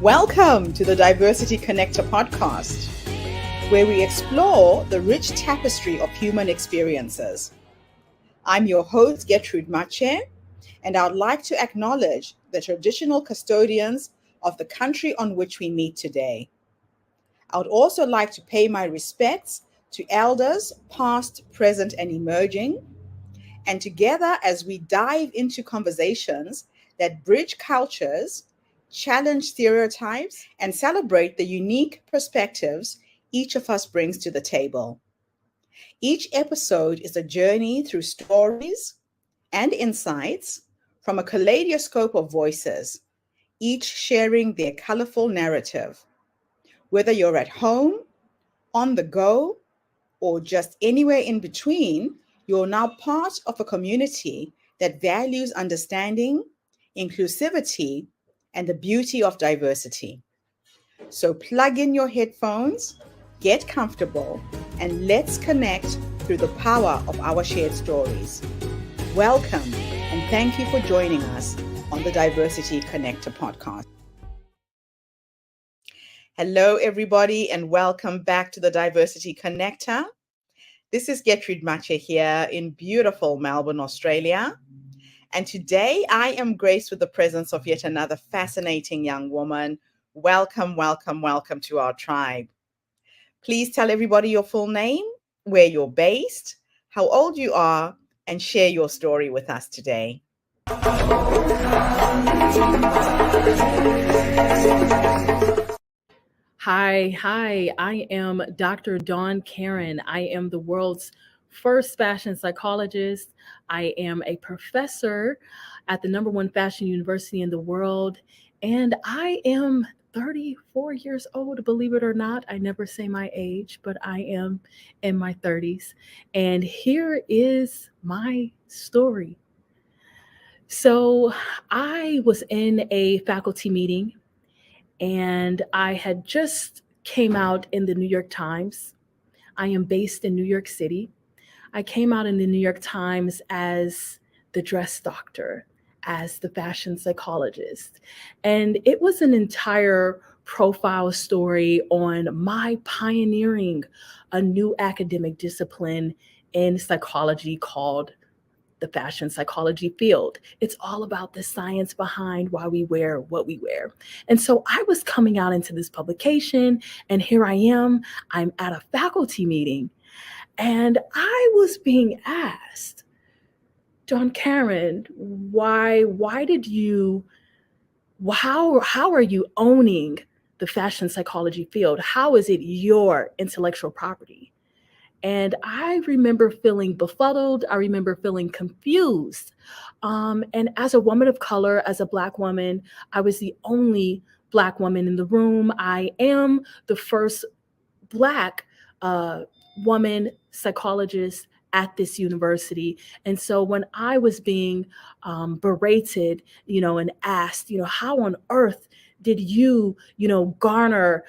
Welcome to the Diversity Connector podcast, where we explore the rich tapestry of human experiences. I'm your host, Gertrude Mache, and I'd like to acknowledge the traditional custodians of the country on which we meet today. I would also like to pay my respects to elders, past, present, and emerging, and together as we dive into conversations that bridge cultures, challenge stereotypes, and celebrate the unique perspectives each of us brings to the table. Each episode is a journey through stories and insights from a kaleidoscope of voices, each sharing their colorful narrative. Whether you're at home, on the go, or just anywhere in between, you're now part of a community that values understanding, inclusivity, and the beauty of diversity. So plug in your headphones, get comfortable, and let's connect through the power of our shared stories. Welcome, and thank you for joining us on the Diversity Connector podcast. Hello, everybody, and welcome back to the Diversity Connector. This is Gertrude Mache here in beautiful Melbourne, Australia. And today I am graced with the presence of yet another fascinating young woman. Welcome, welcome, welcome to our tribe. Please tell everybody your full name, where you're based, how old you are, and share your story with us today. Hi, I am Dr. Dawnn Karen. I am the world's first fashion psychologist. I am a professor at the #1 fashion university in the world, and I am 34 years old, believe it or not. I never say my age, but I am in my 30s. And here is my story. So I was in a faculty meeting, and I had just came out in the New York Times. I am based in New York City. I came out in the New York Times as the dress doctor, as the fashion psychologist. And it was an entire profile story on my pioneering a new academic discipline in psychology called the fashion psychology field. It's all about the science behind why we wear what we wear. And so I was coming out into this publication, and here I am. I'm at a faculty meeting, and I was being asked, Dawnn Karen, how are you owning the fashion psychology field? How is it your intellectual property? And I remember feeling befuddled. I remember feeling confused. And as a woman of color, as a Black woman, I was the only Black woman in the room. I am the first Black woman psychologist at this university. And so when I was being berated, and asked, how on earth did you, garner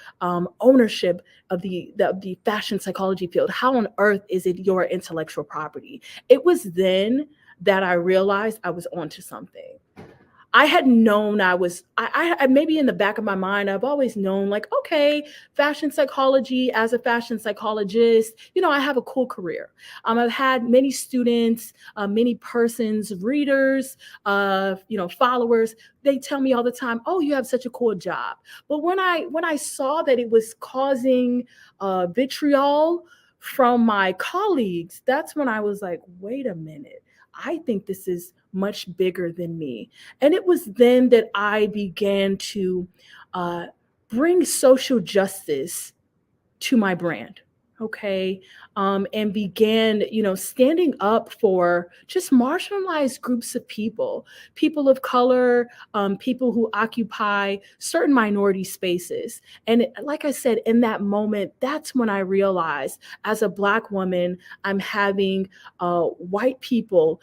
ownership of the fashion psychology field? How on earth is it your intellectual property? It was then that I realized I was onto something. I had known I maybe in the back of my mind, I've always known, like, okay, fashion psychology, as a fashion psychologist, I have a cool career. I've had many students, many persons, readers, followers. They tell me all the time, oh, you have such a cool job. But when I saw that it was causing vitriol from my colleagues, that's when I was like, wait a minute. I think this is much bigger than me. And it was then that I began to bring social justice to my brand. Okay. And began, standing up for just marginalized groups of people of color, people who occupy certain minority spaces. And like I said, in that moment, that's when I realized, as a Black woman, I'm having white people,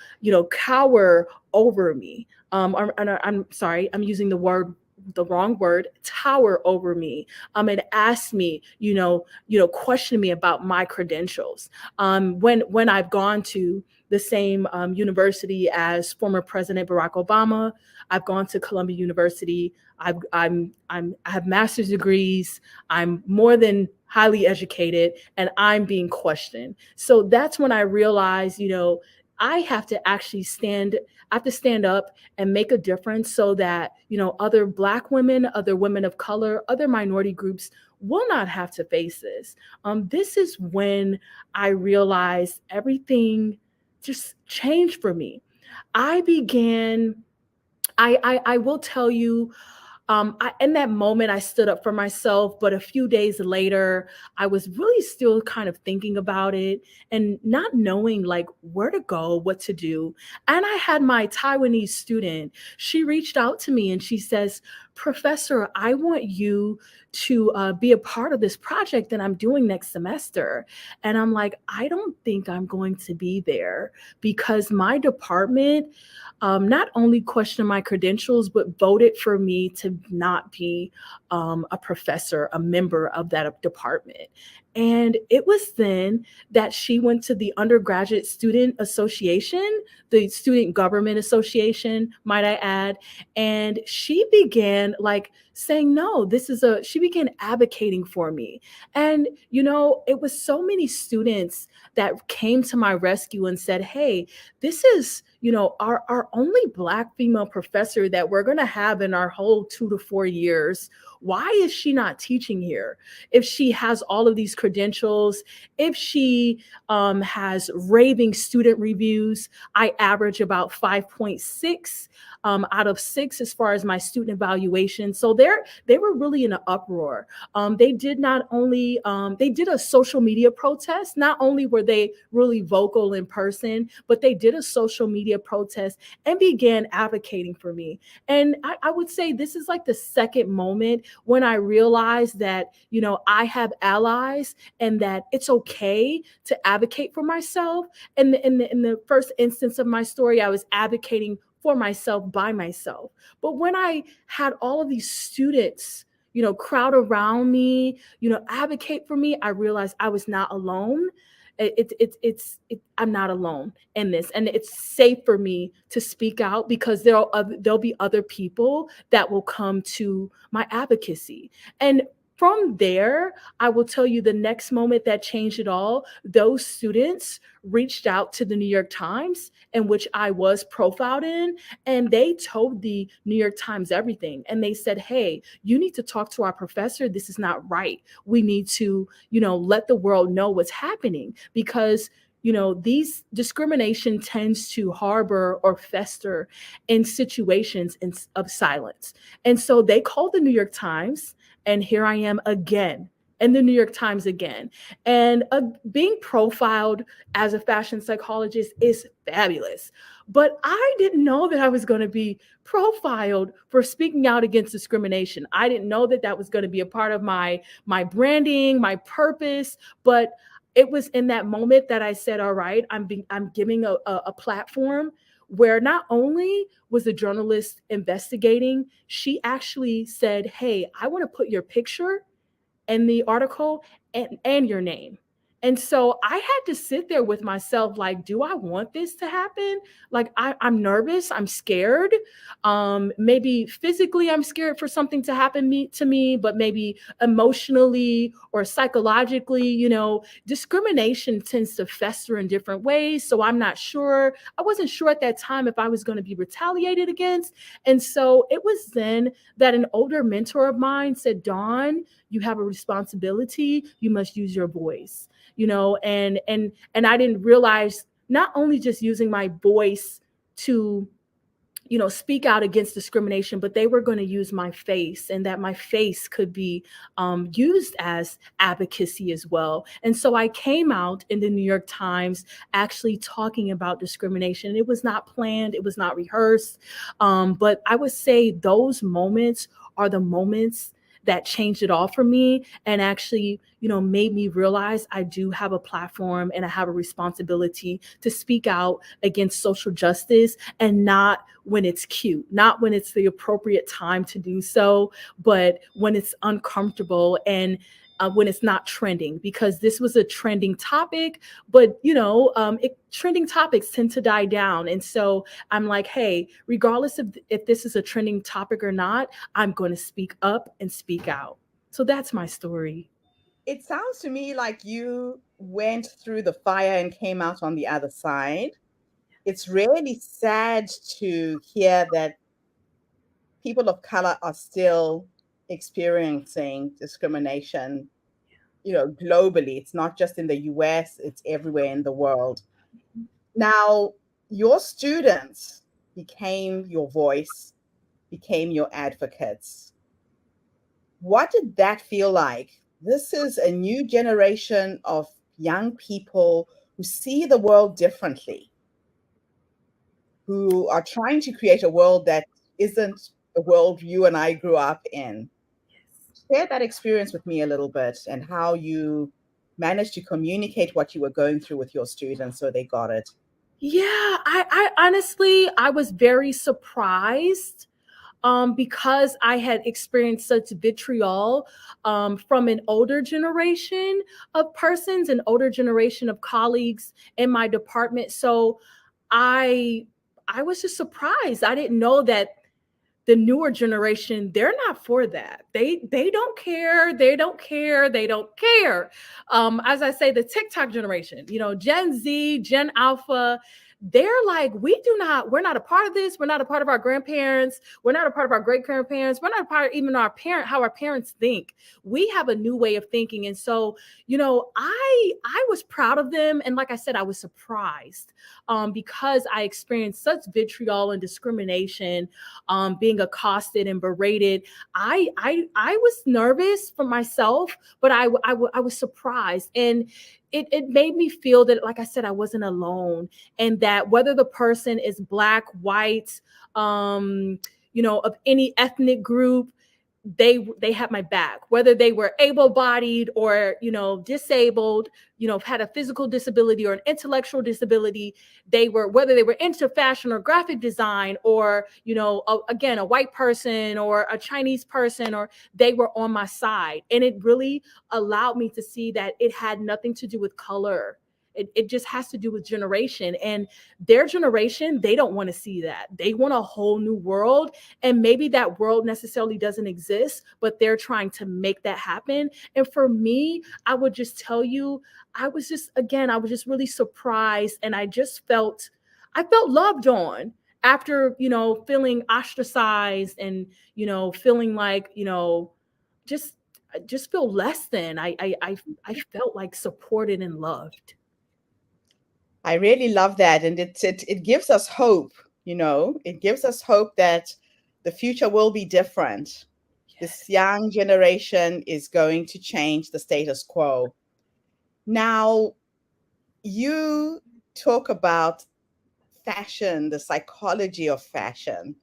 cower over me. I'm sorry, I'm using the wrong word, tower over me, and ask me, question me about my credentials. When I've gone to the same university as former President Barack Obama, I've gone to Columbia University, I have master's degrees. I'm more than highly educated, and I'm being questioned. So that's when I realized, I have to actually I have to stand up and make a difference so that, other Black women, other women of color, other minority groups will not have to face this. This is when I realized everything just changed for me. I began, I will tell you, in that moment, I stood up for myself, but a few days later, I was really still kind of thinking about it and not knowing like where to go, what to do. And I had my Taiwanese student, she reached out to me and she says, Professor, I want you to be a part of this project that I'm doing next semester. And I'm like, I don't think I'm going to be there because my department not only questioned my credentials, but voted for me to not be a professor, a member of that department. And it was then that she went to the Undergraduate Student Association, the Student Government Association, might I add. And she began like saying, no, she began advocating for me. And, it was so many students that came to my rescue and said, hey, this is, our only Black female professor that we're going to have in our whole 2 to 4 years. Why is she not teaching here? If she has all of these credentials, if she has raving student reviews, I average about 5.6 out of 6 as far as my student evaluation. So they were really in an uproar. They did not only, they did a social media protest. Not only were they really vocal in person, but they did a social media protest and began advocating for me. And I would say this is like the second moment when I realized that, I have allies and that it's okay to advocate for myself. And in the first instance of my story, I was advocating for myself by myself. But when I had all of these students, crowd around me, advocate for me, I realized I was not alone. I'm not alone in this, and it's safe for me to speak out because there'll be other people that will come to my advocacy. And from there, I will tell you the next moment that changed it all, those students reached out to the New York Times, in which I was profiled in, and they told the New York Times everything. And they said, hey, you need to talk to our professor. This is not right. We need to, let the world know what's happening because these discrimination tends to harbor or fester in situations of silence. And so they called the New York Times, and here I am again in the New York Times again. And being profiled as a fashion psychologist is fabulous. But I didn't know that I was going to be profiled for speaking out against discrimination. I didn't know that that was going to be a part of my branding, my purpose. But it was in that moment that I said, all right, I'm giving a platform where not only was the journalist investigating, she actually said, hey, I want to put your picture in the article and your name. And so I had to sit there with myself, like, do I want this to happen? Like, I'm nervous, I'm scared. Maybe physically I'm scared for something to happen to me, but maybe emotionally or psychologically, discrimination tends to fester in different ways. So I'm not sure. I wasn't sure at that time if I was going to be retaliated against. And so it was then that an older mentor of mine said, Dawnn, you have a responsibility. You must use your voice, and I didn't realize not only just using my voice to, speak out against discrimination, but they were going to use my face and that my face could be used as advocacy as well. And so I came out in the New York Times actually talking about discrimination. It was not planned. It was not rehearsed. But I would say those moments are the moments that changed it all for me and actually, made me realize I do have a platform and I have a responsibility to speak out against social justice, and not when it's cute, not when it's the appropriate time to do so, but when it's uncomfortable. And when it's not trending, because this was a trending topic, but trending topics tend to die down. And so I'm like, hey, regardless of if this is a trending topic or not, I'm going to speak up and speak out. So that's my story. It sounds to me like you went through the fire and came out on the other side. It's really sad to hear that people of color are still experiencing discrimination, globally. It's not just in the US, it's everywhere in the world. Now, your students became your voice, became your advocates. What did that feel like? This is a new generation of young people who see the world differently, who are trying to create a world that isn't the world you and I grew up in. Share that experience with me a little bit and how you managed to communicate what you were going through with your students so they got it. Yeah, I honestly, I was very surprised, because I had experienced such vitriol, from an older generation of persons, an older generation of colleagues in my department. So I I was just surprised. I didn't know that the newer generation, they're not for that. They don't care. They don't care. They don't care. As I say, the TikTok generation, Gen Z, Gen Alpha, they're like, we're not a part of this. We're not a part of our grandparents. We're not a part of our great grandparents. We're not a part of even how our parents think. We have a new way of thinking. And so, I was proud of them. And like I said, I was surprised, because I experienced such vitriol and discrimination, being accosted and berated. I was nervous for myself, but I was surprised. And it made me feel that, like I said, I wasn't alone, and that whether the person is black, white, of any ethnic group, they had my back, whether they were able-bodied or disabled, had a physical disability or an intellectual disability. Whether they were into fashion or graphic design, or again, a white person or a Chinese person, or they were on my side. And it really allowed me to see that it had nothing to do with color. It just has to do with generation. And their generation, they don't want to see that. They want a whole new world. And maybe that world necessarily doesn't exist, but they're trying to make that happen. And for me, I would just tell you, I was just really surprised. And I felt loved on after, feeling ostracized and, feeling like, just feel less than. I felt like supported and loved. I really love that. And it gives us hope, it gives us hope that the future will be different. This Yes. young generation is going to change the status quo. Now, you talk about fashion, the psychology of fashion,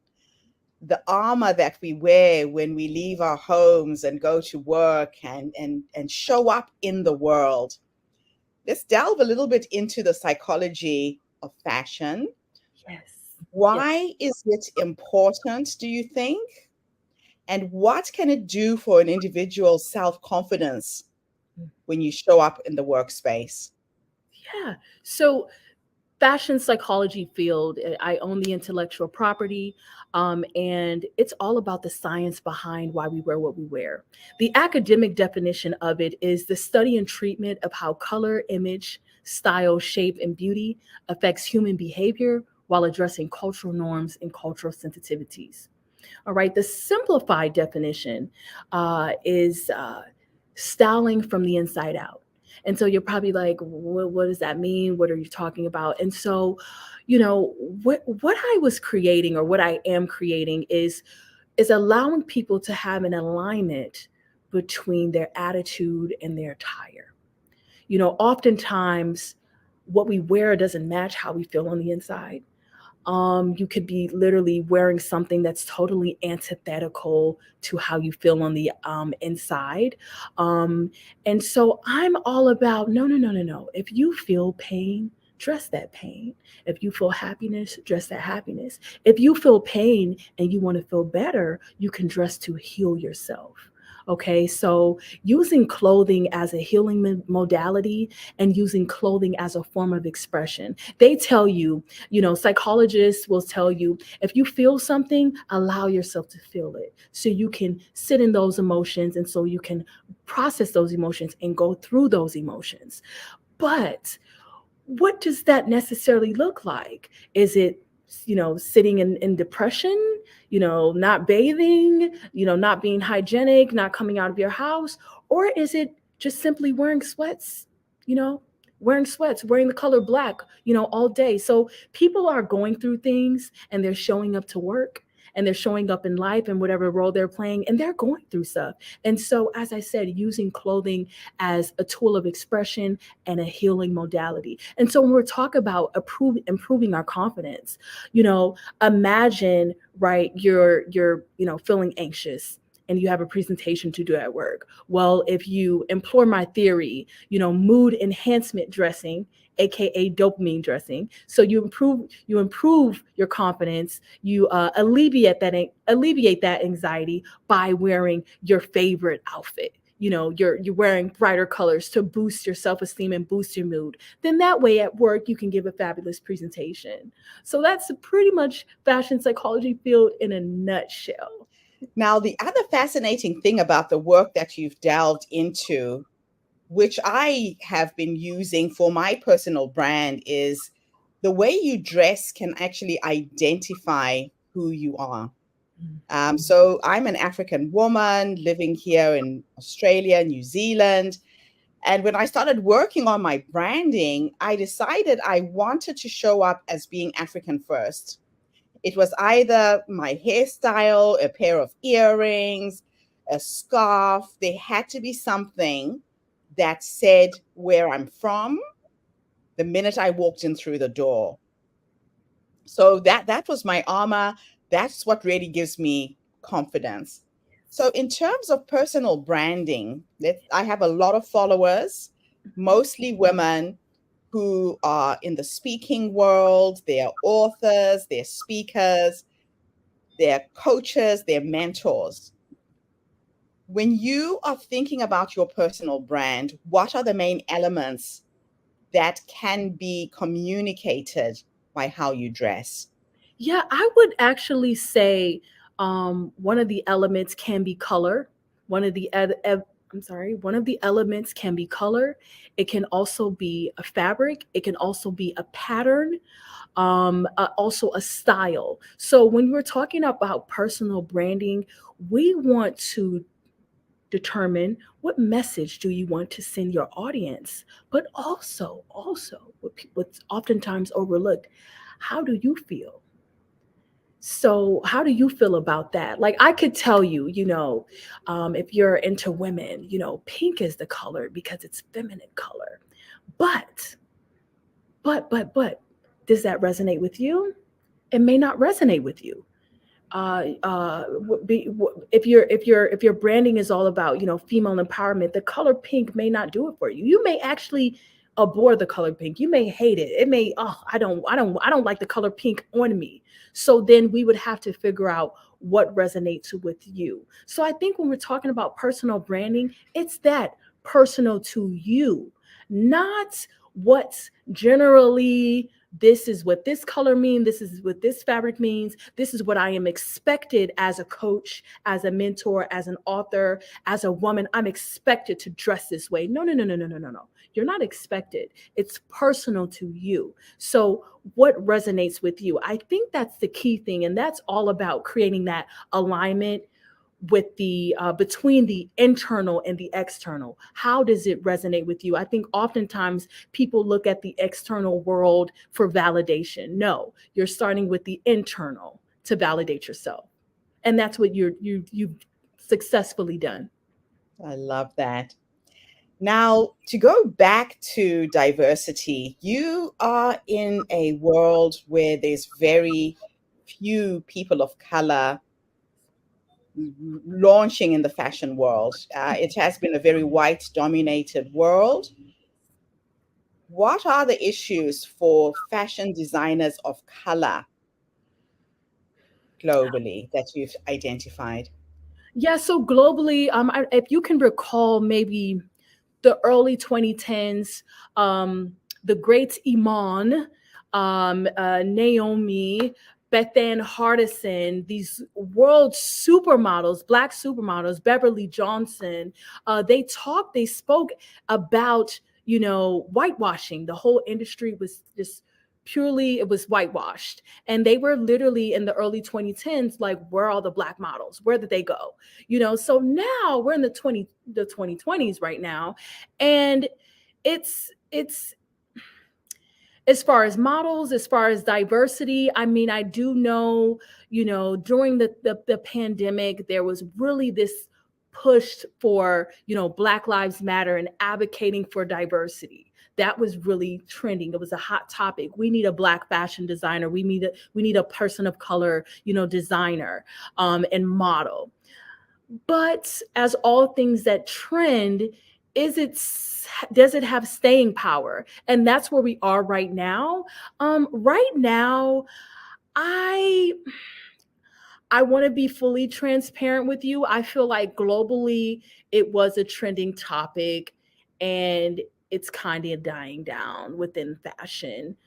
the armor that we wear when we leave our homes and go to work and show up in the world. Let's delve a little bit into the psychology of fashion. Yes. Yes. Why is it important, do you think? And what can it do for an individual's self-confidence when you show up in the workspace? Yeah. So fashion psychology field, I own the intellectual property, and it's all about the science behind why we wear what we wear. The academic definition of it is the study and treatment of how color, image, style, shape, and beauty affects human behavior while addressing cultural norms and cultural sensitivities. All right, the simplified definition is styling from the inside out. And so you're probably like, what does that mean? What are you talking about? And so, what I was creating, or what I am creating, is allowing people to have an alignment between their attitude and their attire. Oftentimes what we wear doesn't match how we feel on the inside. You could be literally wearing something that's totally antithetical to how you feel on the inside. Um, and so I'm all about, no, no, no, no, no. If you feel pain, dress that pain. If you feel happiness, dress that happiness. If you feel pain and you want to feel better, you can dress to heal yourself. Okay, so using clothing as a healing modality and using clothing as a form of expression. They tell you, psychologists will tell you if you feel something, allow yourself to feel it so you can sit in those emotions and so you can process those emotions and go through those emotions. But what does that necessarily look like? Is it, sitting in depression, not bathing, not being hygienic, not coming out of your house? Or is it just simply wearing sweats, you know, wearing the color black, all day? So people are going through things and they're showing up to work and they're showing up in life and whatever role they're playing and they're going through stuff. And so, as I said, using clothing as a tool of expression and a healing modality. And so when we're talking about improving our confidence, imagine, right, you're feeling anxious and you have a presentation to do at work. Well, if you employ my theory, mood enhancement dressing, aka dopamine dressing, so you improve your confidence, you alleviate that anxiety by wearing your favorite outfit. You're wearing brighter colors to boost your self-esteem and boost your mood. Then that way at work you can give a fabulous presentation. So that's pretty much fashion psychology field in a nutshell. Now, the other fascinating thing about the work that you've delved into, which I have been using for my personal brand, is the way you dress can actually identify who you are. So I'm an African woman living here in Australia, New Zealand. And when I started working on my branding, I decided I wanted to show up as being African first. It was either my hairstyle, a pair of earrings, a scarf. There had to be something that said where I'm from the minute I walked in through the door. So that was my armor. That's what really gives me confidence. So in terms of personal branding, I have a lot of followers, mostly women who are in the speaking world. They're authors, they're speakers, they're coaches, they're mentors. When you are thinking about your personal brand, what are the main elements that can be communicated by how you dress? Yeah, I would actually say one of the elements can be color. One of the I'm sorry, one of the elements can be color. It can also be a fabric. It can also be a pattern, also a style. So when we're talking about personal branding, we want to determine what message do you want to send your audience, but also what's oftentimes overlooked, how do you feel? So, how do you feel about that? Like, I could tell you, if you're into women, pink is the color because it's feminine color. But, but, does that resonate with you? It may not resonate with you. If your branding is all about female empowerment, the color pink may not do it for you. You may actually abhor the color pink. You may hate it. It may, oh, I don't like the color pink on me. So then we would have to figure out what resonates with you. So I think when we're talking about personal branding, it's that personal to you, not what's generally, this is what this color means, this is what this fabric means, this is what I am expected as a coach, as a mentor, as an author, as a woman. I'm expected to dress this way. No, no, no, no, no, no, no, no. You're not expected. It's personal to you. So what resonates with you? I think that's the key thing. And that's all about creating that alignment with the between the internal and the external. How does it resonate with you? I think oftentimes people look at the external world for validation. No, you're starting with the internal to validate yourself, and that's what you've successfully done. I love that. Now, to go back to diversity, you are in a world where there's very few people of color launching in the fashion world. It has been a very white dominated world. What are the issues for fashion designers of color globally that you've identified? Yeah, so globally, if you can recall, maybe the early 2010s, the great Iman, Naomi, Bethann Hardison, these world supermodels, Black supermodels, Beverly Johnson, they spoke about, whitewashing. The whole industry was just purely, it was whitewashed. And they were literally in the early 2010s, like, where are all the Black models? Where did they go? So now we're in the 2020s right now, and it's as far as models, as far as diversity, I mean, I do know, during the pandemic, there was really this push for, Black Lives Matter and advocating for diversity. That was really trending. It was a hot topic. We need a Black fashion designer. We need a person of color, designer, and model. But as all things that trend, is it does it have staying power? And that's where we are right now. Right now, I I want to be fully transparent with you. I feel like globally it was a trending topic, and it's kind of dying down within fashion.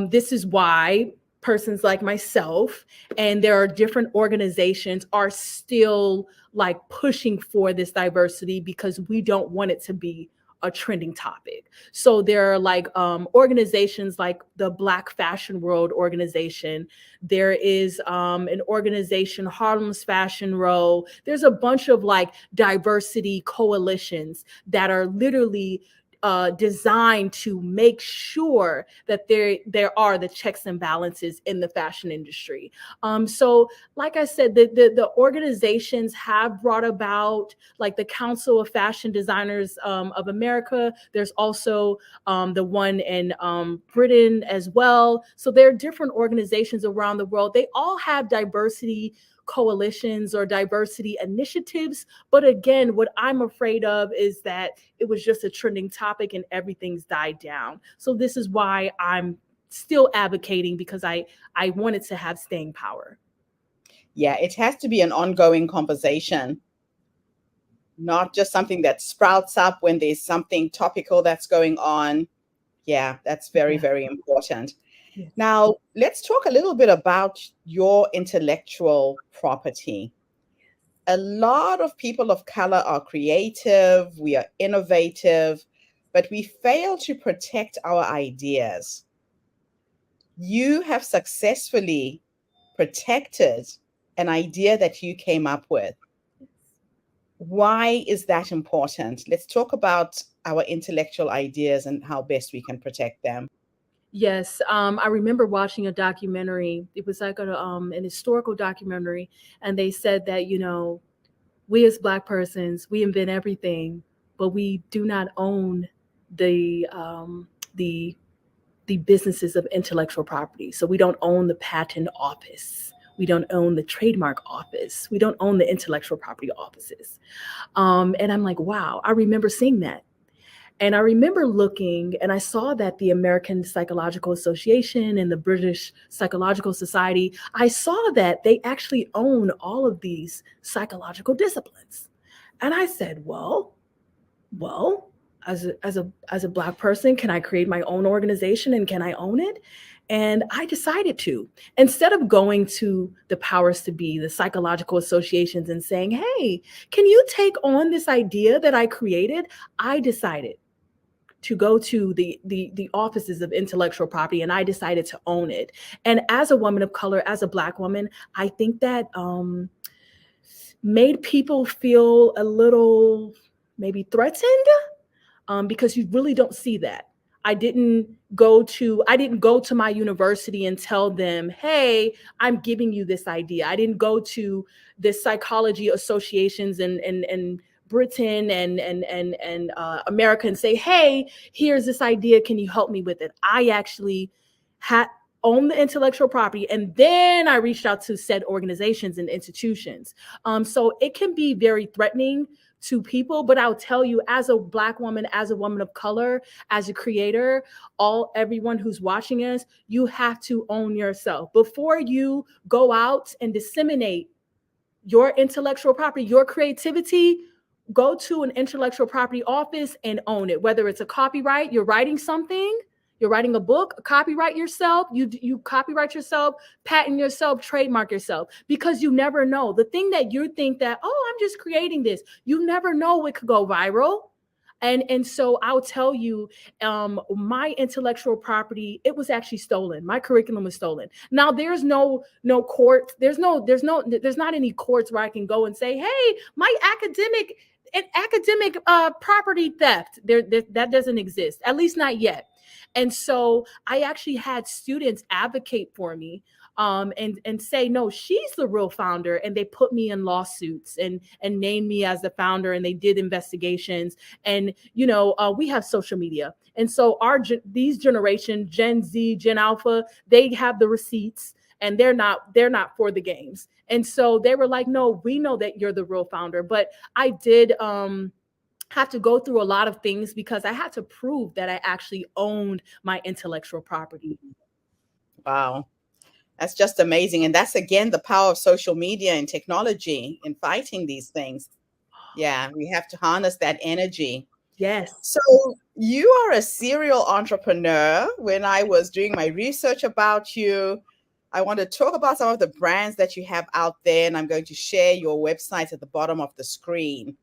This is why persons like myself and there are different organizations are still like pushing for this diversity, because we don't want it to be a trending topic. So there are like organizations like the Black Fashion World organization. There is an organization, Harlem's Fashion Row. There's a bunch of like diversity coalitions that are literally designed to make sure that there are the checks and balances in the fashion industry. So, like I said, the organizations have brought about, like, the Council of Fashion Designers of America. There's also the one in Britain as well. So there are different organizations around the world. They all have diversity coalitions or diversity initiatives. But again, what I'm afraid of is that it was just a trending topic and everything's died down. So this is why I'm still advocating, because I wanted to have staying power. Yeah, it has to be an ongoing conversation, not just something that sprouts up when there's something topical that's going on. Yeah, that's very, Yeah. very important. Yes. Now, let's talk a little bit about your intellectual property. A lot of people of color are creative, we are innovative, but we fail to protect our ideas. You have successfully protected an idea that you came up with. Why is that important? Let's talk about our intellectual ideas and how best we can protect them. Yes, I remember watching a documentary. It was like an historical documentary, and they said that, we as Black persons, we invent everything, but we do not own the the the businesses of intellectual property. So we don't own the patent office. We don't own the trademark office. We don't own the intellectual property offices. And I'm like, wow, I remember seeing that. And I remember looking, and I saw that the American Psychological Association and the British Psychological Society, I saw that they actually own all of these psychological disciplines. And I said, well, as a Black person, can I create my own organization and can I own it? And I decided to, instead of going to the powers to be, the psychological associations, and saying, hey, can you take on this idea that I created? I decided to go to the offices of intellectual property, and I decided to own it. And as a woman of color, as a Black woman, I think that made people feel a little maybe threatened, because you really don't see that. I didn't go to my university and tell them, hey, I'm giving you this idea. I didn't go to the psychology associations and Britain and America and say, hey, here's this idea, can you help me with it? I actually had own the intellectual property, and then I reached out to said organizations and institutions. So it can be very threatening to people, but I'll tell you, as a Black woman, as a woman of color, as a creator, everyone who's watching us, you have to own yourself before you go out and disseminate your intellectual property, your creativity, go to an intellectual property office and own it. Whether it's a copyright, you're writing something, you're writing a book, copyright yourself, you copyright yourself, patent yourself, trademark yourself, because you never know. The thing that you think that, oh, I'm just creating this, you never know it could go viral. And so I'll tell you, my intellectual property, it was actually stolen. My curriculum was stolen. Now there's no court, there's not any courts where I can go and say, hey, my academic property theft. That doesn't exist, at least not yet. And so I actually had students advocate for me, and say, no, she's the real founder. And they put me in lawsuits and named me as the founder. And they did investigations. And, we have social media. And so these generation, Gen Z, Gen Alpha, they have the receipts, and they're not for the games. And so they were like, no, we know that you're the real founder. But I did, have to go through a lot of things because I had to prove that I actually owned my intellectual property. Wow. That's just amazing. And that's, again, the power of social media and technology in fighting these things. Yeah, we have to harness that energy. Yes. So you are a serial entrepreneur. When I was doing my research about you, I want to talk about some of the brands that you have out there, and I'm going to share your website at the bottom of the screen.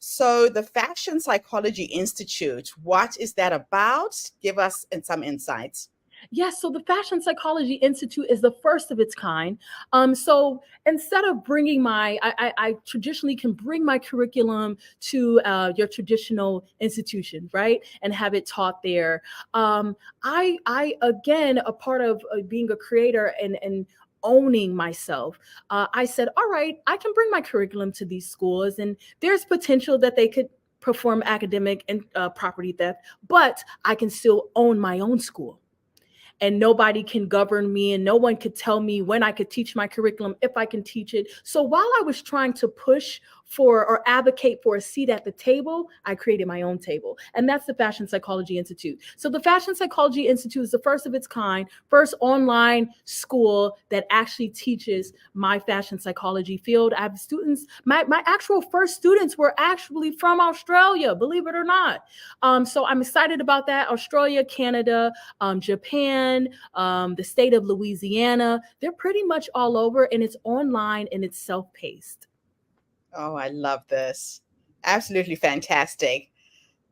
So the Fashion Psychology Institute, what is that about? Give us some insights. Yes, so the Fashion Psychology Institute is the first of its kind. So instead of bringing I traditionally can bring my curriculum to your traditional institution, right, and have it taught there. I again, a part of being a creator and owning myself, I said, all right, I can bring my curriculum to these schools, and there's potential that they could perform academic and property theft, but I can still own my own school, and nobody can govern me, and no one could tell me when I could teach my curriculum, if I can teach it. So while I was trying to push for or advocate for a seat at the table, I created my own table. And that's the Fashion Psychology Institute. So the Fashion Psychology Institute is the first of its kind, first online school that actually teaches my fashion psychology field. I have students, my actual first students were actually from Australia, believe it or not. So I'm excited about that. Australia, Canada, Japan, the state of Louisiana, they're pretty much all over, and it's online and it's self-paced. Oh, I love this. Absolutely fantastic.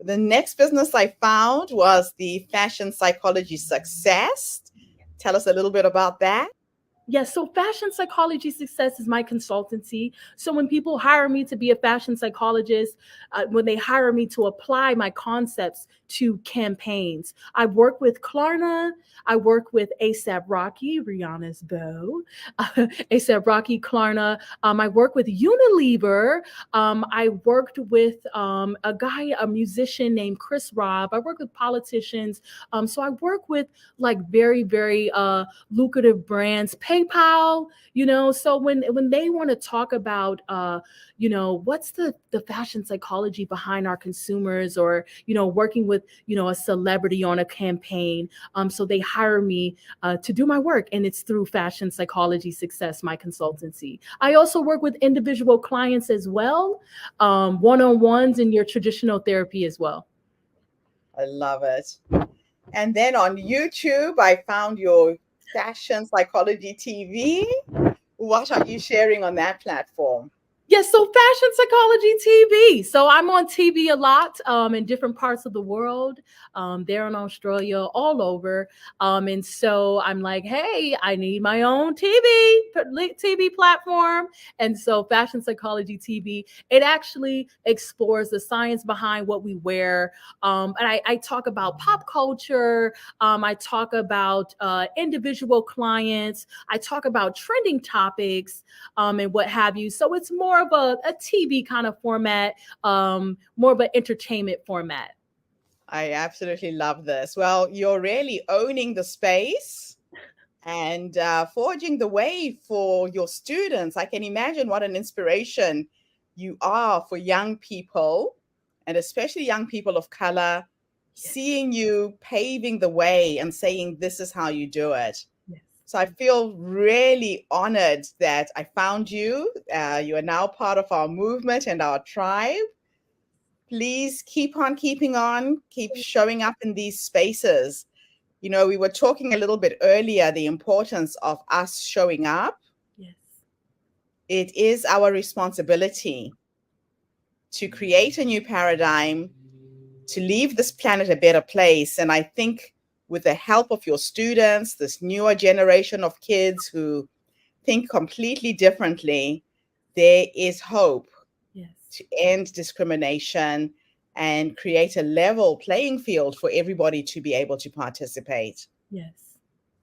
The next business I found was the Fashion Psychology Success. Tell us a little bit about that. Yes, so Fashion Psychology Success is my consultancy. So when people hire me to be a fashion psychologist, when they hire me to apply my concepts to campaigns, I work with Klarna, I work with ASAP Rocky, Rihanna's beau, ASAP Rocky, Klarna. I work with Unilever. I worked with a musician named Chris Robb. I work with politicians. So I work with like very, very lucrative brands. PayPal, so when they want to talk about what's the fashion psychology behind our consumers, or working with a celebrity on a campaign, so they hire me to do my work, and it's through Fashion Psychology Success, my consultancy. I also work with individual clients as well, one-on-ones in your traditional therapy as well. I love it. And then on YouTube, I found your Fashion Psychology TV. What are you sharing on that platform? Yes, so Fashion Psychology TV. So I'm on TV a lot in different parts of the world, there in Australia, all over. And so I'm like, hey, I need my own TV platform. And so Fashion Psychology TV, it actually explores the science behind what we wear. And I talk about pop culture. I talk about individual clients. I talk about trending topics and what have you. So it's more of a TV kind of format, more of an entertainment format. I absolutely love this. Well, you're really owning the space and forging the way for your students. I can imagine what an inspiration you are for young people, and especially young people of color, Yes. seeing you paving the way and saying, this is how you do it. Yes. So I feel really honored that I found you. You are now part of our movement and our tribe. Please keep on keeping on, keep showing up in these spaces. You know, we were talking a little bit earlier, the importance of us showing up. Yes. It is our responsibility to create a new paradigm, to leave this planet a better place. And I think with the help of your students, this newer generation of kids who think completely differently, there is hope Yes. to end discrimination and create a level playing field for everybody to be able to participate. Yes.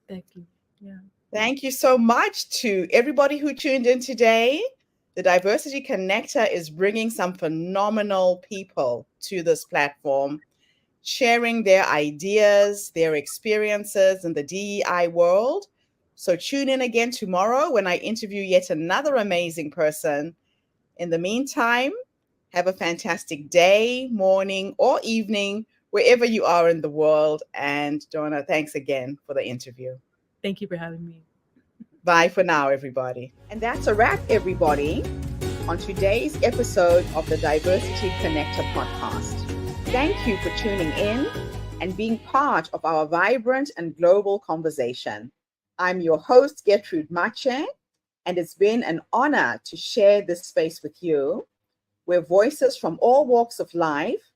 Thank you. Yeah. Thank you so much to everybody who tuned in today. The Diversity Connector is bringing some phenomenal people to this platform, sharing their ideas, their experiences in the DEI world. So tune in again tomorrow when I interview yet another amazing person. In the meantime, have a fantastic day, morning, or evening, wherever you are in the world. And Donna, thanks again for the interview. Thank you for having me. Bye for now, everybody. And that's a wrap, everybody, on today's episode of the Diversity Connector podcast. Thank you for tuning in and being part of our vibrant and global conversation. I'm your host, Gertrude Mache, and it's been an honor to share this space with you, where voices from all walks of life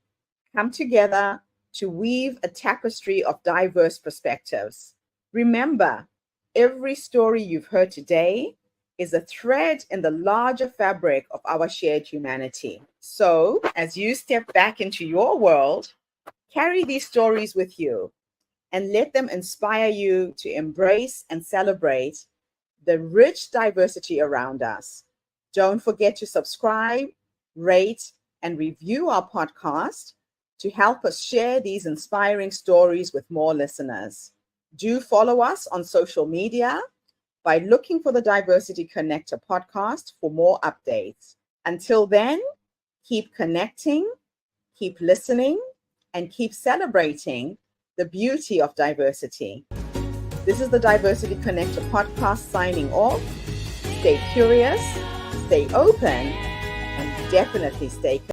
come together to weave a tapestry of diverse perspectives. Remember, every story you've heard today is a thread in the larger fabric of our shared humanity. So, as you step back into your world, carry these stories with you and let them inspire you to embrace and celebrate the rich diversity around us. Don't forget to subscribe, rate, and review our podcast to help us share these inspiring stories with more listeners. Do follow us on social media by looking for the Diversity Connector podcast for more updates. Until then, keep connecting, keep listening, and keep celebrating the beauty of diversity. This is the Diversity Connector podcast signing off. Stay curious, stay open, and definitely stay connected.